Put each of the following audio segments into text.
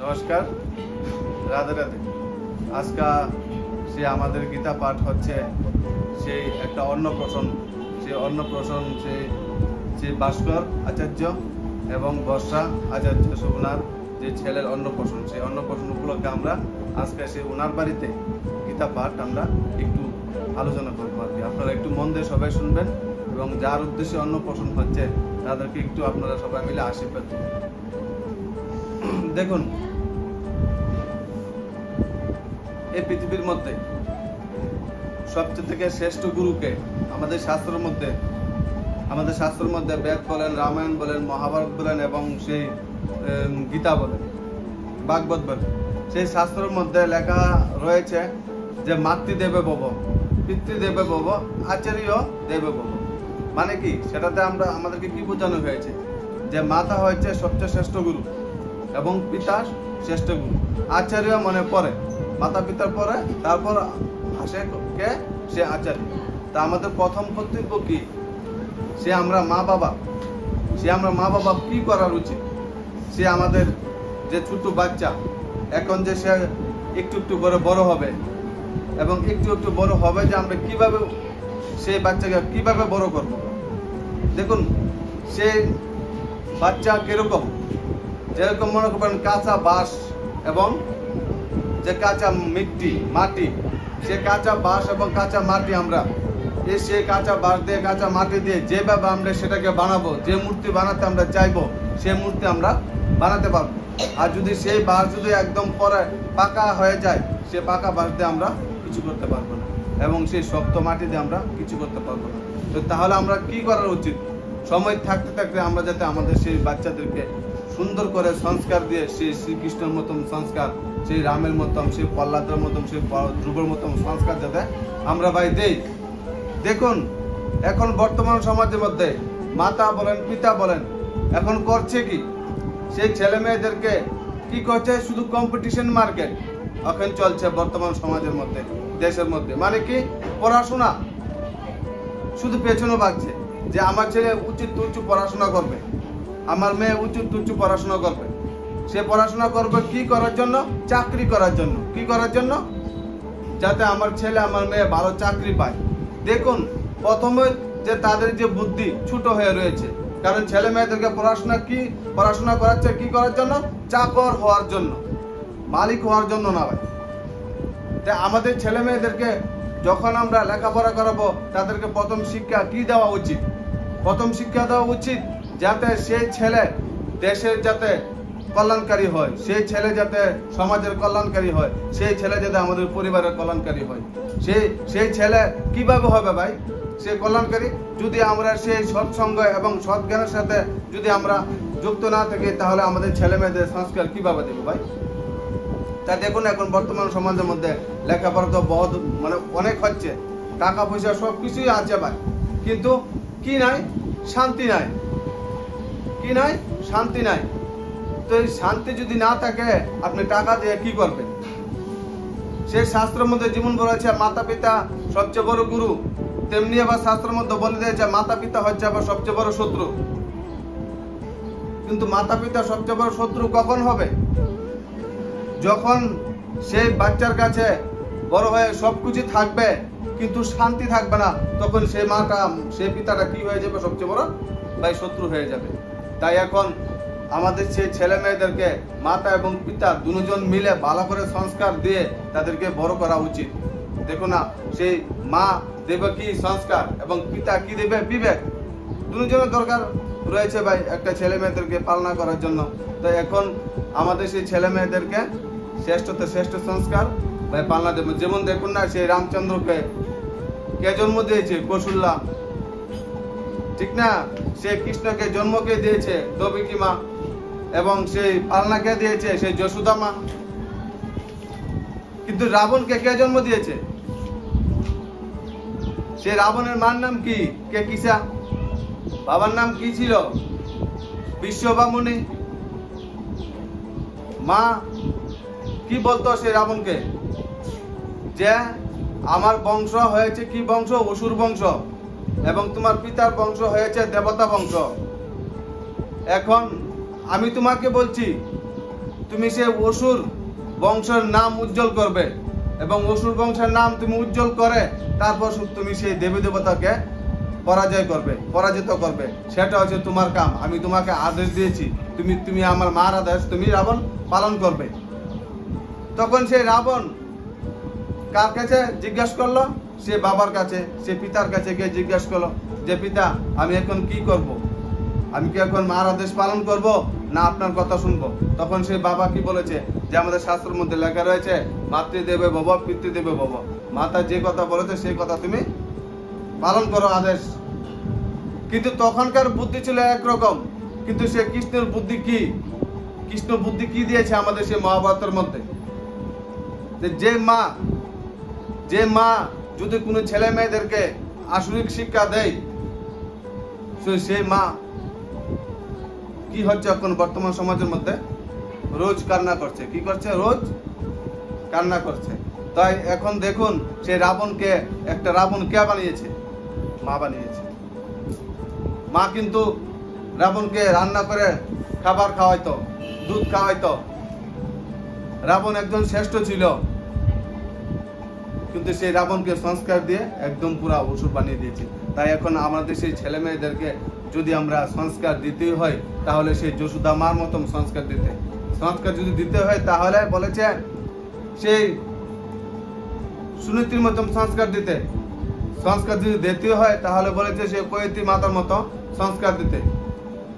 নমস্কার, রাধে রাধে। আজকে সে আমাদের গীতা পাঠ হচ্ছে সেই একটা অন্নপ্রাশন, সেই ভাস্কর আচার্য এবং বর্ষা আচার্য ওনার যে ছেলের অন্নপ্রাশন, সেই অন্নপ্রাশন উপলক্ষে আমরা আজকে সেই ওনার বাড়িতে গীতা পাঠ আমরা একটু আলোচনা করবো আর কি। আপনারা একটু মন দিয়ে সবাই শুনবেন এবং যার উদ্দেশ্যে অন্নপ্রাশন হচ্ছে তাদেরকে একটু আপনারা সবাই মিলে আশীর্বাদ দিবেন। দেখুন, এই পৃথিবীর মধ্যে সবচেয়ে থেকে শ্রেষ্ঠ গুরুকে আমাদের শাস্ত্রের মধ্যে বেদ বলেন, রামায়ণ বলেন, মহাভারত বলেন এবং সেই গীতা বলেন, ভাগবত বলেন, সেই শাস্ত্রের মধ্যে লেখা রয়েছে যে মাতৃদেবে ভব, পিতৃদেবে ভব, আচার্য দেবে ভব। মানে কি, সেটাতে আমাদেরকে কি বোঝানো হয়েছে যে মাতা হয়েছে সবচেয়ে শ্রেষ্ঠ গুরু এবং পিতা শ্রেষ্ঠ গুরু। আচার্য মনে পড়ে, মাতা পিতার পরে তারপর আসে কে? সে আচার্য। তা আমাদের প্রথম কর্তব্য কি? সে আমরা মা বাবা কি করার উচিত? সে আমাদের যে ছোট বাচ্চা, এখন যে সে একটু একটু করে বড় হবে এবং একটু একটু বড় হবে, যে আমরা কিভাবে সেই বাচ্চাকে কিভাবে বড় করব। দেখুন, সেই বাচ্চা কিরকম, যেরকম মনে করবেন কাঁচা বাঁশ এবং যে কাঁচা মাটি, সে কাঁচা বাঁশ এবং কাঁচা মাটি, আমরা সে কাঁচা বাঁশ দিয়ে কাঁচা মাটি দিয়ে যেভাবে আমরা সেটাকে বানাবো, যে মূর্তি বানাতে আমরা চাইবো সেই মূর্তি আমরা বানাতে পারবো। আর যদি সেই বাঁশ যদি একদম পরে পাকা হয়ে যায়, সে পাকা বাঁশ দিয়ে আমরা কিছু করতে পারবো না এবং সেই শক্ত মাটি দিয়ে আমরা কিছু করতে পারবো না। তো তাহলে আমরা কি করার উচিত? সময় থাকতে থাকতে আমরা যাতে আমাদের সেই বাচ্চাদেরকে সুন্দর করে সংস্কার দিয়ে, সেই শ্রীকৃষ্ণের মতন সংস্কার, সেই রামের মতন, সেই প্রহ্লাদের মতন, সেই ধ্রুবের মতন সংস্কার যাতে আমরা ভাই দেই। দেখুন, এখন বর্তমান সমাজের মধ্যে মাতা বলেন, পিতা বলেন, এখন করছে কি, সেই ছেলে মেয়েদেরকে কি করছে? শুধু কম্পিটিশন মার্কেট এখন চলছে বর্তমান সমাজের মধ্যে, দেশের মধ্যে। মানে কি, পড়াশোনা শুধু পেছনে ভাগছে যে আমার ছেলে উচিত উঁচু পড়াশোনা করবে, আমার মেয়ে উচিত উঁচু পড়াশোনা করবে। সে পড়াশোনা করবে কি করার জন্য? চাকরি করার জন্য। কি করার জন্য? যাতে আমার ছেলে আমার মেয়ে ভালো চাকরি পায়। দেখুন, প্রথমে যে তাদের যে বুদ্ধি ছোট হয়ে রয়েছে, কারণ ছেলে মেয়েদেরকে পড়াশোনা করাচ্ছে কি করার জন্য? চাকর হওয়ার জন্য, মালিক হওয়ার জন্য না ভাই। তাই আমাদের ছেলে মেয়েদেরকে যখন আমরা লেখাপড়া করাবো, তাদেরকে প্রথম শিক্ষা কি দেওয়া উচিত? প্রথম শিক্ষা দেওয়া উচিত যাতে সেই ছেলে দেশের যাতে কল্যাণকারী হয়, সেই ছেলে যাতে সমাজের কল্যাণকারী হয়, সেই ছেলে যাতে আমাদের পরিবারের কল্যাণকারী হয়। সেই ছেলে কিভাবে হবে ভাই সে কল্যাণকারী? যদি আমরা সেই সৎসঙ্গ এবং সৎ জ্ঞানের সাথে যদি আমরা যুক্ত না থাকি, তাহলে আমাদের ছেলে মেয়েদের সংস্কার কিভাবে দেবো ভাই? তা দেখুন, এখন বর্তমান সমাজের মধ্যে লেখাপড়া তো বহুত অনেক হচ্ছে, টাকা পয়সা সব কিছুই আছে ভাই, কিন্তু কি নাই? শান্তি নাই। কি নাই? শান্তি নাই। তো এই শান্তি যদি না থাকে, আপনি টাকা দিয়ে কি করবেন? সেই শাস্ত্রের মধ্যে যেমন বলেছে মাতা পিতা সবচেয়ে বড় গুরু, তেমনি আবার শাস্ত্রের মধ্যে বলে দিয়েছে মাতা পিতা হচ্ছে আবার সবচেয়ে বড় শত্রু। কিন্তু মাতা পিতা সবচেয়ে বড় শত্রু কখন হবে? যখন সেই বাচ্চার কাছে বড় হয়ে সবকিছু থাকবে কিন্তু শান্তি থাকবে না, তখন সেই পিতাটা কি হয়ে যাবে? সবচেয়ে বড় ভাই শত্রু হয়ে যাবে। তাই এখন আমাদের সেই ছেলে মেয়েদেরকে মাতা এবং পিতা দুজন মিলে ভালো করে সংস্কার দিয়ে তাদেরকে বড় করা উচিত। দেখো না, সেই মা দেবে কি সংস্কার এবং পিতা কি দেবে? বিবেক। দুজনের দরকার রয়েছে ভাই একটা ছেলে মেয়েদেরকে পালনা করার জন্য। তো এখন আমাদের সেই ছেলে মেয়েদেরকে শ্রেষ্ঠ সংস্কার ভাই পালনা দেবে। যেমন দেখুন না, সেই রামচন্দ্রকে কে জন্ম দিয়েছে? কৌশল্যা, ঠিক না? সে কৃষ্ণকে জন্ম কে দিয়েছে? দেবকী মা। এবং সেই পালনা কে দিয়েছে? সেই যশোদা মা। কিন্তু রাবণকে কে জন্ম দিয়েছে? সে রাবণের মার নাম কি? কে কিসা? বাবার নাম কি ছিল? বিশ্ববামুনি। মা কি বলতো সে রাবণকে? যে আমার বংশ হয়েছে কি বংশ? অসুর বংশ, এবং তোমার পিতার বংশ হয়েছে দেবতা বংশ। এখন আমি তোমাকে বলছি তুমি সেই অসুর বংশের নাম উজ্জ্বল করবে এবং অসুর বংশের নাম তুমি উজ্জ্বল করে তারপর তুমি সেই দেবী দেবতাকে পরাজিত করবে। সেটা হচ্ছে তোমার কাম। আমি তোমাকে আদেশ দিয়েছি, তুমি আমার মার আদেশ তুমি রাবণ পালন করবে। তখন সেই রাবণ কার কাছে জিজ্ঞাসা করলো? সে বাবার কাছে, সে পিতার কাছে গিয়ে জিজ্ঞাসা করলো যে পিতা, আমি এখন কি করব? আমি কি এখন মার আদেশ পালন করব না আপনার কথা শুনবো? তখন সেই বাবা কি বলেছে যে আমাদের শাস্ত্রের মধ্যে লেখা রয়েছে মাতৃদেবে ভব পিতৃদেবে ভব। মাতা যে কথা বলেছে সেই কথা তুমি পালন করো আদেশ। কিন্তু তখনকার বুদ্ধি ছিল একরকম, কিন্তু সে কৃষ্ণের বুদ্ধি কি? কৃষ্ণ বুদ্ধি কি দিয়েছে আমাদের সেই মহাভারতের মধ্যে? যে মা যদি কোনো ছেলে মেয়েদেরকে আসরিক শিক্ষা দেয়, সেই মা কি হচ্ছে এখন বর্তমান সমাজের মধ্যে? রোজ কান্না করছে। কি করছে? রোজ কান্না করছে। তাই এখন দেখুন সেই রাবণকে, একটা রাবণ কে বানিয়েছে? মা বানিয়েছে। মা কিন্তু রাবণকে রান্না করে খাবার খাওয়াইতো, দুধ খাওয়াইতো। রাবণ একজন শ্রেষ্ঠ ছিল, কিন্তু সেই রাবণকে সংস্কার দিয়ে একদম পুরা অসুর বানিয়ে দিয়েছে। তাই এখন আমাদের সেই ছেলে মেয়েদেরকে যদি আমরা সংস্কার দিতে হয়, তাহলে সেই যশোদা মার মতন সংস্কার যদি দিতে হয়, তাহলে বলেছে সেই সুনীতির মতন সংস্কার যদি দিতে হয়, তাহলে বলেছে সেই কৈতি মাতার মতো সংস্কার দিতে।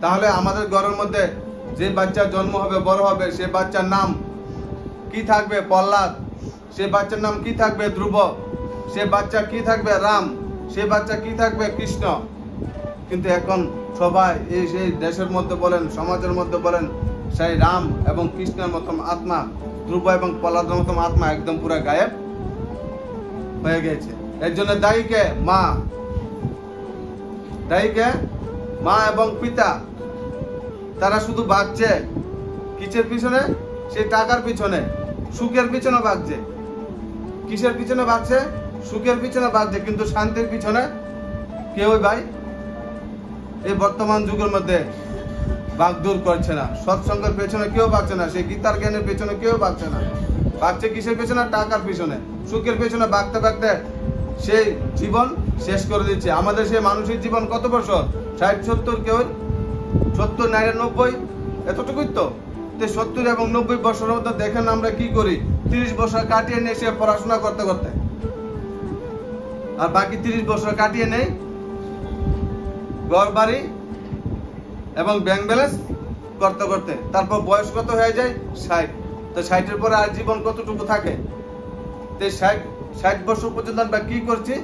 তাহলে আমাদের ঘরের মধ্যে যে বাচ্চা জন্ম হবে, বড় হবে, সে বাচ্চার নাম কি থাকবে? প্রহ্লাদ। সে বাচ্চার নাম কি থাকবে? ধ্রুব। সে বাচ্চা কি থাকবে? রাম। সে বাচ্চা কি থাকবে? কৃষ্ণ। কিন্তু এখন সবাই সেই দেশের মধ্যে বলেন, সমাজের মধ্যে বলেন, সেই রাম এবং কৃষ্ণের মতন আত্মা, ধ্রুব এবং প্রহ্লাদের মতন আত্মা একদম পুরো গায়েব হয়ে গেছে। এর জন্য দায়ীকে মা এবং পিতা। তারা শুধু ভাগছে কিসের পিছনে? সেই টাকার পিছনে, সুখের পিছনে ভাগছে। কিসের পিছনে ভাগছে? সুখের পিছনে ভাগছে, কিন্তু শান্তির পিছনে কেউ ভাই এই বর্তমান যুগের মধ্যে ভাগদৌর করছে না। সৎসঙ্গের পেছনে কেউ ভাগছে না, সেই গীতার জ্ঞানের পেছনে কেউ ভাগছে না। ভাগছে কিসের পেছনে? টাকার পিছনে, সুখের পেছনে ভাগতে ভাগতে সেই জীবন শেষ করে দিচ্ছে। আমাদের সেই মানুষের জীবন কত বছর? 60-70, কেউ 70-90, এতটুকুই তো। 70 এবং 90 বছরের মধ্যে দেখেন আমরা কি করি? 30 বছর কাটিয়ে নেই সে পড়াশোনা করতে করতে, আর বাকি 30 বছর কাটিয়ে নেই ঘর বাড়ি এবং ব্যাংক ব্যালেন্স করতে করতে। তারপর বয়স কত হয়ে যায়? 60। তো 60-এর পরে আর জীবন কতটুকু থাকে? 60 বছর পর্যন্ত আমরা কি করছি?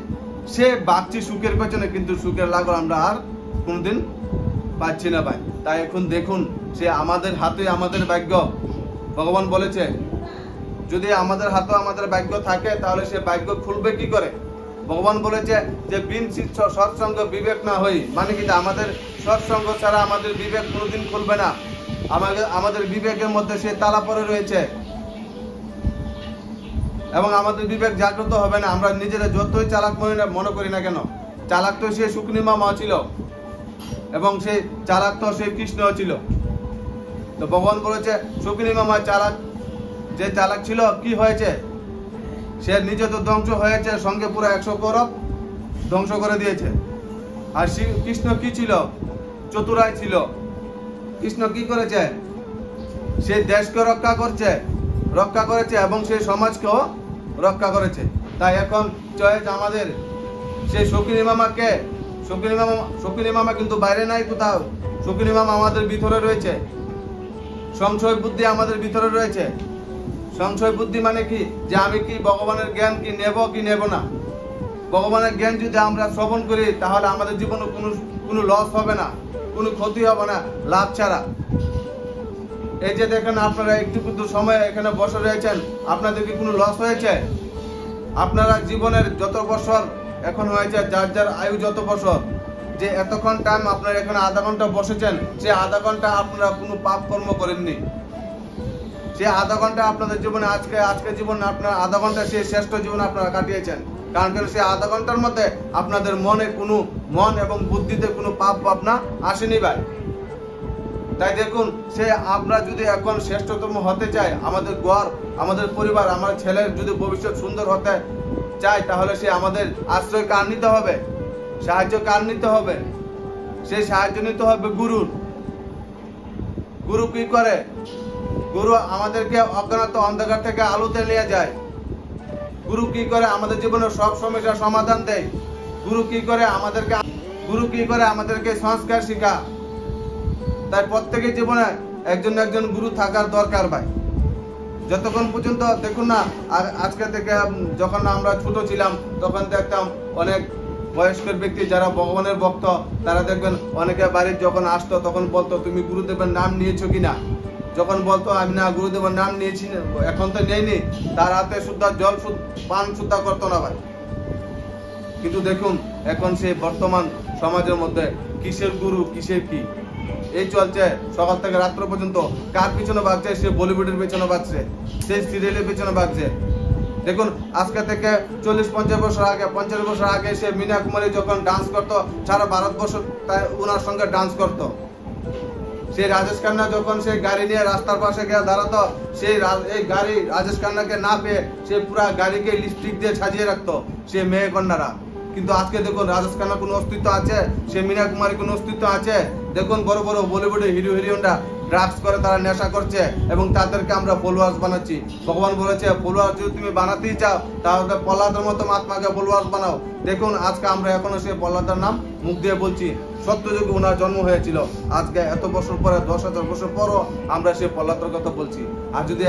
সে বাঁচছি সুখের পেছনে, কিন্তু সুখের লাগল আমরা আর কোনদিন পাচ্ছি না ভাই। তাই এখন দেখুন সে আমাদের হাতে আমাদের ভাগ্য। ভগবান বলেছে যদি আমাদের হাতে আমাদের ভাগ্য থাকে, তাহলে সে ভাগ্য খুলবে কি করে? ভগবান বলেছে যে বিন সৎসঙ্গ বিবেক না হই, মানে কি আমাদের সৎসঙ্গ ছাড়া আমাদের বিবেক কোনোদিন খুলবে না। আমাদের বিবেকের মধ্যে সে তালা পড়ে রয়েছে এবং আমাদের বিবেক জাগ্রত হবে না। আমরা নিজেরা যতই চালাক মনে করি না কেন, চালাক তো সে শুকনি মামা ছিল এবং সেই চালাক তো সেই কৃষ্ণ ছিল। তো ভগবান বলেছে শুকনি মামা যে চালাক ছিল, কি হয়েছে? সে নিজে তো ধ্বংস হয়েছে, সঙ্গে পুরো 100 কৌরব ধ্বংস করে দিয়েছে। আর কৃষ্ণ কি ছিল? চতুরাই ছিল। কৃষ্ণ কি করেছে? সে দেশকে রক্ষা করেছে এবং সেই সমাজকেও রক্ষা করেছে। তাই এখন চয়েস আমাদের সেই শকুনি মামাকে, শকুনি মামা কিন্তু বাইরে নাই কোথাও। শকুনি মামা আমাদের ভিতরে রয়েছে। সংশয় বুদ্ধি আমাদের ভিতরে রয়েছে। সংশয় বুদ্ধি মানে কি? যে আমি কি ভগবানের জ্ঞান কি নেব কি নেব না। ভগবানের জ্ঞান যদি আমরা শ্রবণ করি, তাহলে আমাদের জীবনে কোনো লস হবে না, কোনো ক্ষতি হবে না, লাভ ছাড়া। এই যে দেখেন আপনারা একটু সময় এখানে বসে রয়েছেন, আপনাদের কি কোনো লস হয়েছে? আপনারা জীবনের যত বছর এখন হয়েছে, যার আয়ু যত বছর, যে এতক্ষণ টাইম আপনারা এখানে আধা ঘন্টা বসেছেন, সে আধা ঘন্টা আপনারা কোনো পাপ কর্ম করেননি। সে আধা ঘন্টা আপনাদের জীবনে আজকে জীবন আপনার আধা ঘন্টা সে শ্রেষ্ঠ জীবন আপনারা কাটিয়েছেন। কারণ সে আধা ঘন্টার মধ্যে আপনাদের মনে কোনো মন এবং বুদ্ধিতে কোনো পাপ ভাবনা আসেনি ভাই। তাই দেখুন, সে আমরা যদি এখন শ্রেষ্ঠতম হতে চাই, আমাদের ঘর, আমাদের পরিবার, আমার ছেলের যদি ভবিষ্যৎ সুন্দর হতে চাই, তাহলে সে আমাদের আশ্রয় কার নিতে হবে, সাহায্য কার নিতে হবে? সেই সাহায্য নিতে হবে গুরুর। গুরু কি করে? গুরু আমাদেরকে অজ্ঞানত অন্ধকার থেকে আলোতে নিয়ে যায়। গুরু কি করে? আমাদের জীবনের সব সমস্যার সমাধান দেয়। গুরু কি করে? আমাদেরকে সংস্কার শিখা। তাই প্রত্যেকের জীবনে একজন গুরু থাকার দরকার ভাই। যতক্ষণ পর্যন্ত দেখুন না, আজকে থেকে যখন আমরা ছোট ছিলাম তখন দেখতাম অনেক বয়স্ক ব্যক্তি যারা ভগবানের ভক্ত, তারা দেখবেন অনেকে বাড়ি যখন আসতো তখন বলতো, তুমি গুরুদেবের নাম নিয়েছো কিনা? যখন বলতো আমি না গুরুদেবের নাম নিয়েছি, এখন তো নেইনি, তার হাতে শুদ্ধা জল পান শুদ্ধা করতো না ভাই। কিন্তু দেখুন এখন সেই বর্তমান সমাজের মধ্যে কিসের গুরু কিসের কি এই চলছে। সকাল থেকে রাত্র পর্যন্ত কার পিছনে ভাগছে? সে বলিউডের পিছনে ভাগছে, সেই সিরিয়ালের পিছনে ভাগছে। দেখুন আজকে থেকে 40-50 বছর আগে সে মীনা কুমারী যখন ডান্স করতো, সারা ভারতবর্ষ ওনার সঙ্গে ডান্স করতো। সেই রাজেশ খান্না যখন সেই গাড়ি নিয়ে রাস্তার পাশে গিয়ে দাঁড়াতো, সেই গাড়ি রাজেশ খান্নাকে না পেয়ে সে পুরা গাড়িকে লিপস্টিক দিয়ে সাজিয়ে রাখতো সে মেয়ে কন্যারা। কিন্তু আজকে দেখুন রাজেশ খান্নার কোনো অস্তিত্ব আছে? সে মীনা কুমারী কোনো অস্তিত্ব আছে? দেখুন বড় বড় বলিউডের হিরো হিরোইনরা ড্রাগস করে, তারা নেশা করছে এবং তাদেরকে আমরা ফলোয়ার্স বানাচ্ছি। ভগবান বলেছে ফলোয়ার্স যদি তুমি বানাতেই চাও তাহলে প্রহ্লাদের মতো মহাত্মাকে ফলোয়ার্স বানাও। দেখুন আজকে আমরা এখনো সেই প্রহ্লাদের নাম মুখ দিয়ে বলছি। সত্যযুগে ওনার জন্ম হয়েছিল, আজকে এত বছর পরে 10,000 বছর পরও আমরা সেই প্রহ্লাদের কথা বলছি। আর যদি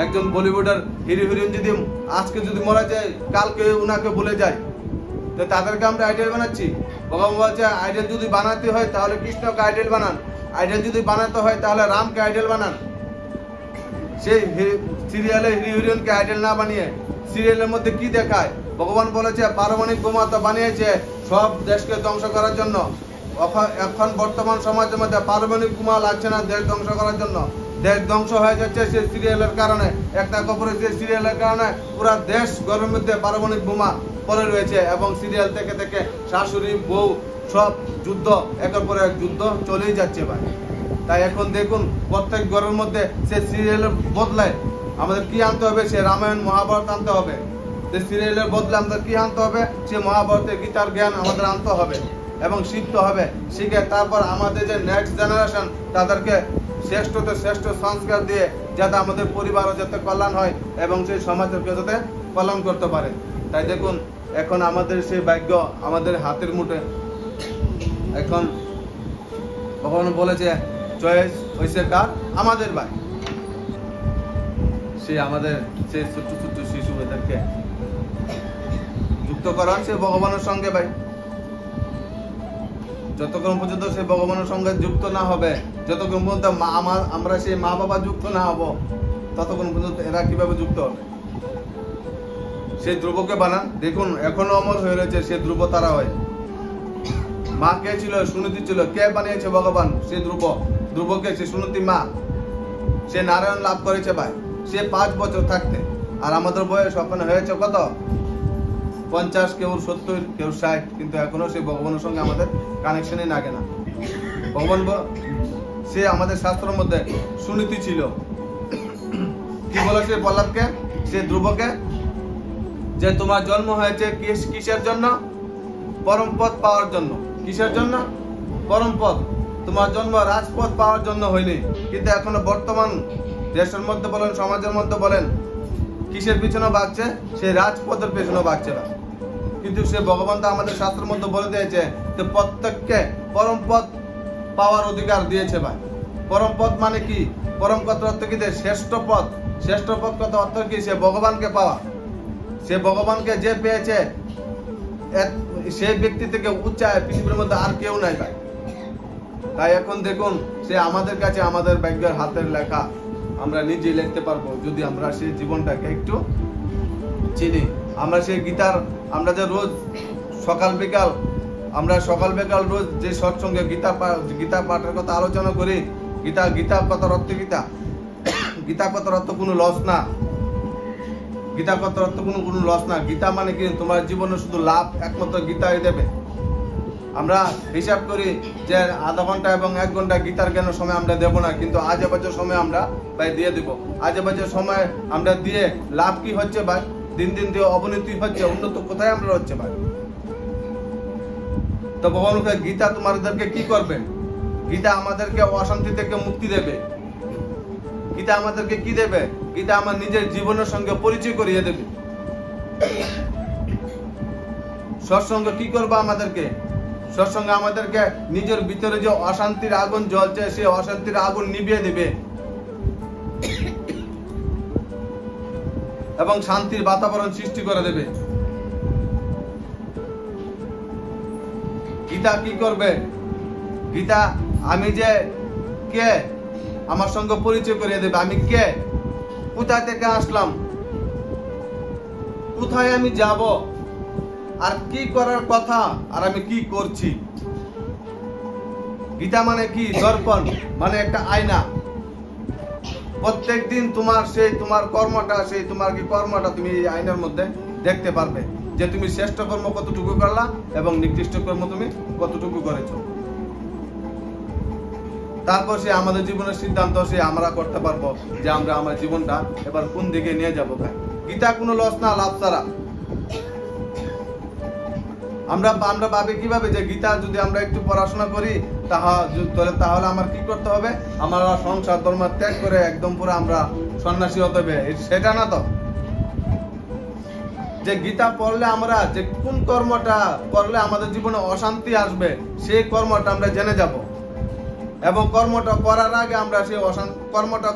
একজন বলিউডের হিরো হিরোইন যদি আজকে যদি মারা যায়, কালকে উনাকে ভুলে যায়, তো তাদেরকে আমরা আইডল বানাচ্ছি। ভগবান বলছে আইডল যদি বানাতে হয় তাহলে কৃষ্ণকে আইডল বানান, আইডল যদি বানাতে হয় তাহলে রামকে আইডল বানান। সেই সিরিয়ালের হিরো হিরোইনকে আইডল না বানিয়ে সিরিয়ালের মধ্যে কি দেখায়? ভগবান বলেছে পারমাণবিক বোমা তো বানিয়েছে সব দেশকে ধ্বংস করার জন্য। এখন বর্তমান সমাজের মধ্যে পারমাণবিক বোমা লাগছে না দেশ ধ্বংস করার জন্য, দেশ ধ্বংস হয়ে যাচ্ছে সেই সিরিয়ালের কারণে। একটা খবরে সেই সিরিয়ালের কারণে পুরা দেশ ঘরের মধ্যে পারমাণবিক বোমা পড়ে রয়েছে এবং সিরিয়াল থেকে থেকে শাশুড়ি বউ সব যুদ্ধ, একের পর এক যুদ্ধ চলেই যাচ্ছে ভাই। তাই এখন দেখুন প্রত্যেক ঘরের মধ্যে সে সিরিয়ালের বদলায় আমাদের কি আনতে হবে? সে রামায়ণ মহাভারত আনতে হবে। যে সিরিয়ালের বদলে আমাদের কি আনতে হবে? সে মহাভারতের গীতার জ্ঞান আমাদের আনতে হবে এবং শিখতে হবে। শিখে তারপর আমাদের যে নেক্সট জেনারেশন তাদেরকে শ্রেষ্ঠ সংস্কার দিয়ে যাতে আমাদের পরিবারও যাতে কল্যাণ হয় এবং সেই সমাজকে যাতে কল্যাণ করতে পারে। তাই দেখুন এখন আমাদের সেই ভাগ্য আমাদের হাতের মুঠে। এখন ভগবান বলেছে চয়েস হয়েছে কার? আমাদের ভাই। সে আমাদের সেই ছোট্ট ছোট্ট শিশু এদেরকে যুক্ত করা সে ভগবানের সঙ্গে ভাই। যতক্ষণ পর্যন্ত সে ভগবানের সঙ্গে যুক্ত না হবে, যতক্ষণ পর্যন্ত আমরা সেই মা বাবা যুক্ত না হব, ততক্ষণ পর্যন্ত এরা কিভাবে যুক্ত হবে? সেই ধ্রুবকে বানান। দেখুন এখনো অমর হয়ে রয়েছে সে ধ্রুব তারা হয়। মা কে ছিল? সুনীতি ছিল। কে বানিয়েছে? ভগবান। সে ধ্রুবকে সে সুনীতি মা, সে নারায়ণ লাভ করেছে ভাই সে 5 বছর থাকতে। আর আমাদের বয়স ওখানে হয়েছে কত? 50, কেউ 70, কেউ 60, কিন্তু এখনো সে ভগবানের সঙ্গে আমাদের কানেকশনই লাগে না। ভগবান সে আমাদের শাস্ত্রের মধ্যে সুনীতি ছিল। কি বলেছে প্রহ্লাদকে, সে ধ্রুবকে, যে তোমার জন্ম হয়েছে কিসের জন্য? পরম পদ পাওয়ার জন্য। কিসের জন্য? পরম পদ। তোমার জন্ম রাজপথ পাওয়ার জন্য হয়নি। কিন্তু এখনো বর্তমান দেশের মধ্যে বলেন, সমাজের মধ্যে বলেন, কিসের পিছনে ভাগছে? সে রাজপথের পেছনে ভাগছে না। কিন্তু সে ভগবান তো আমাদের শাস্ত্রের মধ্যে বলে দিয়েছে যে প্রত্যেককে পরম পদ পাওয়ার অধিকার দিয়েছে ভাই। পরম পদ মানে কি? পরম পদ অর্থ কি? শ্রেষ্ঠ পদ। শ্রেষ্ঠ পদ কত অর্থ কি? সে ভগবানকে পাওয়া। সে ভগবানকে যে পেয়েছে সেই ব্যক্তি থেকে উচ্চায় পৃথিবীর মধ্যে আর কেউ নাই ভাই। তাই এখন দেখুন সে আমাদের কাছে আমাদের ভাগ্যের হাতের লেখা আমরা নিজে লিখতে পারবো যদি আমরা সেই জীবনটাকে একটু চিনি। আমরা সেই গীতার, আমরা যে রোজ সকাল বিকাল রোজ যে সৎসঙ্গে গীতা পাঠের কথা আলোচনা করি, গীতা কথার অর্থ গীতা কথার অর্থ কোনো লস না। গীতা কথার অর্থ কোনো লস না। গীতা মানে কি? তোমার জীবনে শুধু লাভ একমাত্র গীতাই দেবে। আমরা হিসাব করি যে আধা ঘন্টা এবং 1 ঘন্টা গীতার জ্ঞানের সময় আমরা দেব না, কিন্তু আজে বাজে সময় আমরা ভাই দিয়ে দিব। আজে বাজে সময় আমরা দিয়ে লাভ কি হচ্ছে ভাই? দিন দিন দিয়ে অবনতি হচ্ছে, উন্নত কোথায় আমরা হচ্ছে ভাই? তো ভগবান গীতা তোমাদেরকে কি করবে? গীতা আমাদেরকে অশান্তি থেকে মুক্তি দেবে। গীতা আমাদেরকে কি দেবে? গীতা আমার নিজের জীবনের সঙ্গে পরিচয় করিয়ে দেবে। সৎসঙ্গ কি করবে আমাদেরকে? সৎসঙ্গ আমাদেরকে নিজের ভিতরে যে অশান্তির আগুন জ্বলছে সেই অশান্তির আগুন নিভিয়ে দেবে এবং শান্তির বাতাবরণ সৃষ্টি করে দেবে। গীতা কি করবে? গীতা আমি যে কে আমার সঙ্গে পরিচয় করিয়ে দেবে। আমি কে, কোথায় থেকে আসলাম, কোথায় আমি যাব, আর কি করার কথা, আর আমি কি করছি। গীতা মানে কি? দর্পণ, মানে একটা আয়না। প্রত্যেকদিন তোমার কর্মটা, তোমার কি কর্মটা তুমি এই আয়নার মধ্যে দেখতে পারবে যে তুমি শ্রেষ্ঠ কর্ম কতটুকু করলা এবং নিকৃষ্ট কর্ম তুমি কতটুকু করেছো। তারপর সে আমাদের জীবনের সিদ্ধান্ত আমরা করতে পারবো যে আমরা আমার জীবনটা এবার কোন দিকে নিয়ে যাবো ভাই। গীতা কোনো লস না, লাভ ছাড়া। আমরা ভাবি কিভাবে যে গীতা যদি আমরা একটু পড়াশোনা করি তাহলে আমার কি করতে হবে? আমরা সংসার ধর্ম ত্যাগ করে একদম পুরো আমরা সন্ন্যাসী হতে হবে, সেটা না তো। যে গীতা পড়লে আমরা যে কোন কর্মটা করলে আমাদের জীবনে অশান্তি আসবে সেই কর্মটা আমরা জেনে যাব, এবং কর্মটা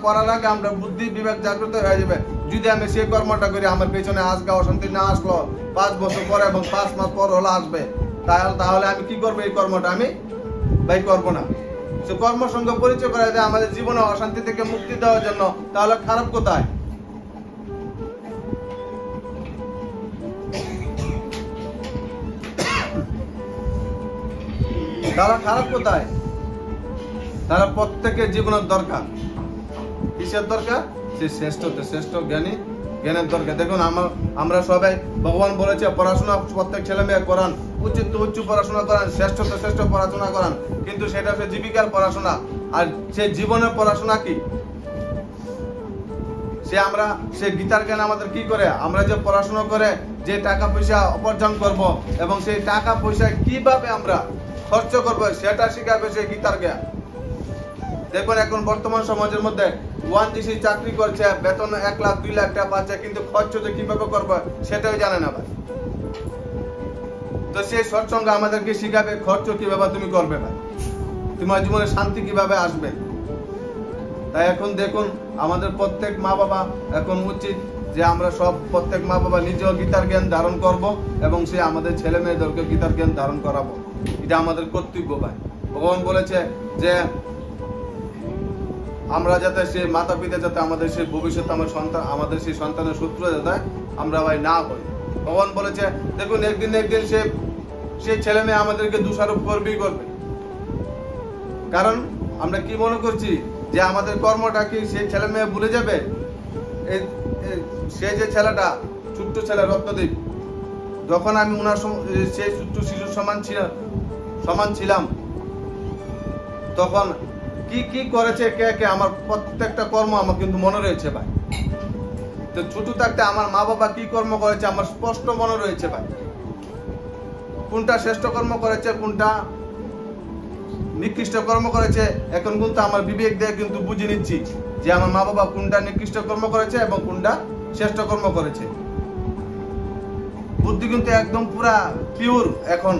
করার আগে আমরা বুদ্ধি বিবেক জাগ্রত হয়ে যাবে। যদি আমি সেই কর্মটা করি, আমার পেছনে আজকে অশান্তি না আসলো 5 বছর পরে এবং 5 মাস পর হলো আসবে, তাহলে আমি কি করবো? এই কর্মটা আমি ভাই করবো না। সে কর্মের সঙ্গে পরিচয় করা যায় আমাদের জীবনে অশান্তি থেকে মুক্তি দেওয়ার জন্য। তাহলে খারাপ কোথায়? তারা খারাপ কোথায়? তারা প্রত্যেকের জীবনের দরকার। কিসের দরকার? সে শ্রেষ্ঠ জ্ঞানের দরকার। দেখুন আমরা সবাই, ভগবান বলেছে পড়াশোনা প্রত্যেক ছেলে মেয়ে করান, উচ্চ পড়াশোনা করান, শ্রেষ্ঠ পড়াশোনা করান, কিন্তু সেটা হচ্ছে জীবিকার পড়াশোনা। আর সে জীবনের পড়াশোনা কি? সে গীতার জ্ঞান আমাদের কি করে? আমরা যে পড়াশোনা করে যে টাকা পয়সা উপার্জন করব এবং সেই টাকা পয়সা কিভাবে আমরা খরচ করব সেটা শিখাবে সেই গীতার জ্ঞান। দেখুন এখন বর্তমান সমাজের মধ্যে ওয়ানজিসি চাকরি করছে, বেতন 1 লাখ 2 লাখ টাকা পাচ্ছে, কিন্তু খরচ যে কিভাবে করবে সেটাই জানে না ভাই। তো সেই সৎসঙ্গ আমাদেরকে শিখাবে খরচ কিভাবে তুমি করবে ভাই, তোমার জীবনে শান্তি কিভাবে আসবে। তাই এখন দেখুন আমাদের প্রত্যেক মা বাবা এখন উচিত যে আমরা প্রত্যেক মা বাবা নিজেও গীতার জ্ঞান ধারণ করব এবং সে আমাদের ছেলে মেয়েদেরকে গীতার জ্ঞান ধারণ করাবো। এটা আমাদের কর্তব্য ভাই। ভগবান বলেছে যে আমরা যাতে সে মাতা পিতা যাতে আমাদের সেই ভবিষ্যৎ আমাদের সেই সন্তানের শত্রু যাতে আমরা ভাই না হই। ভগবান বলেছে দেখুন একদিন সে ছেলে মেয়ে আমাদেরকে দোষারোপ করবেই করবে। কারণ আমরা কি মনে করছি যে আমাদের কর্মটা কি সেই ছেলে মেয়ে ভুলে যাবে? সে যে ছেলেটা ছোট্ট ছেলে রত্নদীপ, যখন আমি ওনার সেই ছোট্ট শিশুর সমান ছিলাম, তখন কি করেছে কে আমার প্রত্যেকটা কর্ম আমার কিন্তু মনে রয়েছে ভাই। তো ছোট থাকতে আমার মা বাবা কি কর্ম করেছে আমার স্পষ্ট মনে রয়েছে ভাই। কোনটা শ্রেষ্ঠ কর্ম করেছে, কোনটা নিকৃষ্ট কর্ম করেছে, এখন কিন্তু আমার বিবেক দিয়ে কিন্তু বুঝে নিচ্ছি যে আমার মা বাবা কোনটা নিকৃষ্ট কর্ম করেছে এবং কোনটা শ্রেষ্ঠ কর্ম করেছে। বুদ্ধি কিন্তু একদম পুরা পিওর। এখন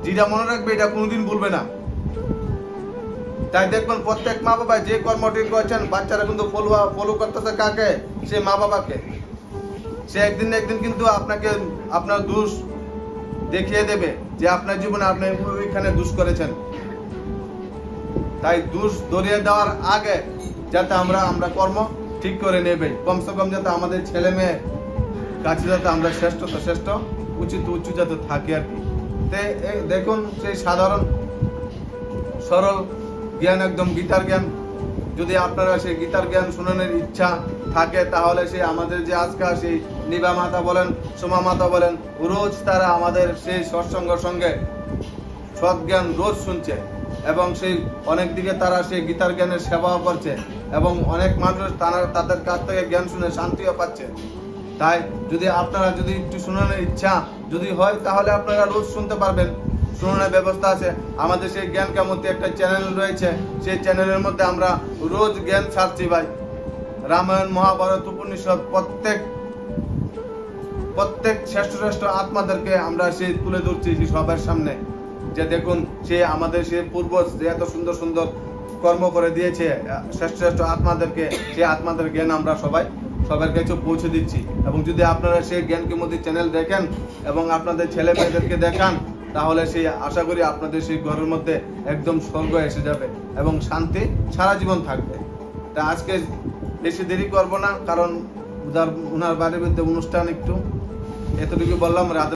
যেটা মনে রাখবে এটা কোনোদিন ভুলবে না। তাই দেখবেন প্রত্যেক মা বাবা যে কর্মটি করেছেন বাচ্চারা কিন্তু ফলো করতেছে কাকে? সে মা বাবাকে। সে একদিন কিন্তু আপনাকে আপনার দোষ দেখিয়ে দেবে যে আপনার জীবনে আপনি ওইখানে দোষ করেছেন। তাই দোষ ধরিয়ে দেওয়ার আগে যাতে আমরা কর্ম ঠিক করে নেবে, কমসে কম যাতে আমাদের ছেলে মেয়ে কাছে যাতে আমরা শ্রেষ্ঠ উচ্চ যাতে থাকি আর কি। দেখুন সেই সাধারণ সরল জ্ঞান, একদম গীতার জ্ঞান, যদি আপনারা সেই গীতার জ্ঞান শোনানোর ইচ্ছা থাকে তাহলে সে আমাদের যে আজকাল সেই নিভা মাতা বলেন, সোমা মাতা বলেন, রোজ তারা আমাদের সেই সৎসঙ্গের সঙ্গে সৎ জ্ঞান রোজ শুনছে এবং সেই অনেক দিকে তারা সেই গীতার জ্ঞানের সেবাও করছে এবং অনেক মানুষ তাদের কাছ থেকে জ্ঞান শুনে শান্তিও পাচ্ছে। তাই যদি আপনারা যদি একটু শোনানোর ইচ্ছা যদি হয় তাহলে আপনারা রোজ শুনতে পারবেন, শোনানোর ব্যবস্থা আছে। আমাদের সেই জ্ঞান কামতি একটা চ্যানেল রয়েছে, সেই চ্যানেলের মধ্যে আমরা রোজ জ্ঞান ছাড়ছি ভাই। রামায়ণ, মহাভারত, উপনিষদ প্রত্যেক শ্রেষ্ঠ আত্মাদেরকে আমরা সেই তুলে ধরছি সবার সামনে, যে দেখুন সে আমাদের সে পূর্বজ যে এত সুন্দর সুন্দর কর্ম করে দিয়েছে শ্রেষ্ঠ আত্মাদেরকে, সেই আত্মাদের জ্ঞান আমরা সবার কাছে পৌঁছে দিচ্ছি। এবং যদি আপনারা সেই জ্ঞান কামতি চ্যানেল দেখেন এবং আপনাদের ছেলে মেয়েদেরকে দেখান, তাহলে সেই আশা করি আপনাদের সেই ঘরের মধ্যে একদম স্বর্গ এসে যাবে এবং শান্তি সারা জীবন থাকবে। তা আজকে বেশি দেরি করব না, কারণ ওনার বাড়ির মধ্যে অনুষ্ঠান, একটু এতটুকু বললাম। রাধে।